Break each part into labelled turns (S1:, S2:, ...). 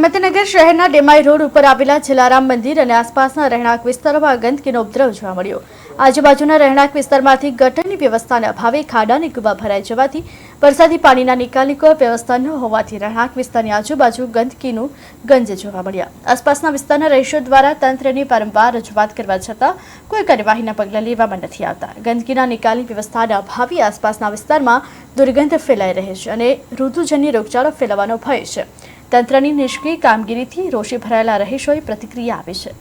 S1: હિંમતનગર શહેરના ડેમાઈ રોડ ઉપર આવેલા જલારામ મંદિર અને આસપાસના રહેણાંક વિસ્તારોમાં ગંદકીનો ઉપદ્રવ જોવા મળ્યો। આજુબાજુના રહેણાંક વિસ્તારમાંથી ગટરની વ્યવસ્થાના અભાવે ખાડા અને કૂવા ભરાઈ જવાથી વરસાદી પાણીના નિકાલની કોઈ વ્યવસ્થા ન હોવાથી રહેણાંક વિસ્તારની આજુબાજુ ગંદકીનું ગંજ જોવા મળ્યા। આસપાસના વિસ્તારના રહીશો દ્વારા તંત્રની વારંવાર રજૂઆત કરવા છતાં કોઈ કાર્યવાહીના પગલાં લેવામાં નથી આવતા। ગંદકીના નિકાલની વ્યવસ્થાના અભાવે આસપાસના વિસ્તારમાં દુર્ગંધ ફેલાઈ રહી છે અને ઋતુજન્ય રોગચાળો ફેલાવાનો ભય છે। તંત્રની નિષ્ક્રિય કામગીરીથી રોષે ભરાયેલા રહીશોએ પ્રતિક્રિયા આપી છે।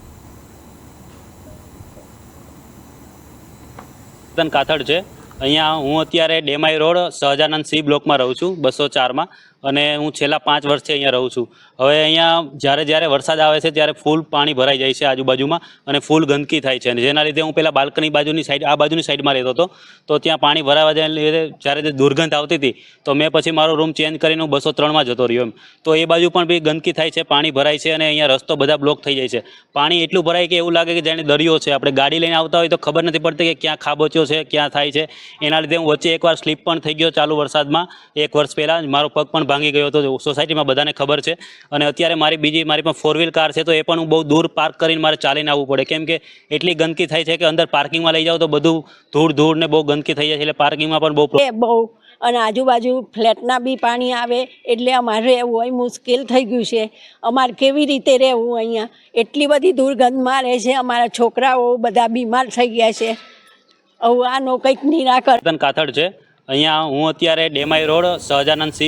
S2: કાથડ છે અહીંયા હું અત્યારે ડેમાઈ રોડ સહજાનંદ સી બ્લોકમાં રહું છું 204માં અને હું છેલ્લા 5 વર્ષથી અહીંયા રહું છું। હવે અહીંયા જ્યારે વરસાદ આવે છે ત્યારે ફૂલ પાણી ભરાઈ જાય છે આજુબાજુમાં અને ફૂલ ગંદકી થાય છે અને જેના લીધે હું પહેલાં બાલ્કની બાજુની સાઈડ આ બાજુની સાઈડમાં રહેતો હતો તો ત્યાં પાણી ભરાવા જાય લીધે જ્યારે દુર્ગંધ આવતી હતી તો મેં પછી મારો રૂમ ચેન્જ કરીને હું 203માં જતો રહ્યો એમ। તો એ બાજુ પણ બી ગંદકી થાય છે, પાણી ભરાય છે અને અહીંયા રસ્તો બધા બ્લોક થઈ જાય છે। પાણી એટલું ભરાય કે એવું લાગે કે જાણે દરિયો છે। આપણે ગાડી લઈને આવતા હોય તો ખબર નથી પડતી કે ક્યાં ખાબોચ્યો છે, ક્યાં થાય છે। એના લીધે હું વચ્ચે એકવાર સ્લીપ પણ થઈ ગયો ચાલુ વરસાદમાં 1 વર્ષ પહેલાં મારો પગ પણ ભાંગી ગયો હતો। સોસાયટીમાં બધાને ખબર છે અને અત્યારે મારી પણ 4 વ્હીલ કાર છે તો એ પણ હું બહુ દૂર પાર્ક કરીને મારે ચાલીને આવવું પડે કેમ કે એટલી ગંદકી થાય છે કે અંદર પાર્કિંગમાં લઈ જાઓ તો બધું ધૂળ ને બહુ ગંદકી થઈ જાય છે એટલે પાર્કિંગમાં પણ બહુ
S3: અને આજુબાજુ ફ્લેટના બી પાણી આવે એટલે અમારે રહેવું હોય મુશ્કેલ થઈ ગયું છે। અમારે કેવી રીતે રહેવું અહીંયા? એટલી બધી દુર્ગંધ મારે છે, અમારા છોકરાઓ બધા બીમાર થઈ ગયા છે। હવે આનો કંઈક નિરાકરણ
S2: કાથડ છે અહીંયા હું અત્યારે ડેમાઈ રોડ સહજાનંદ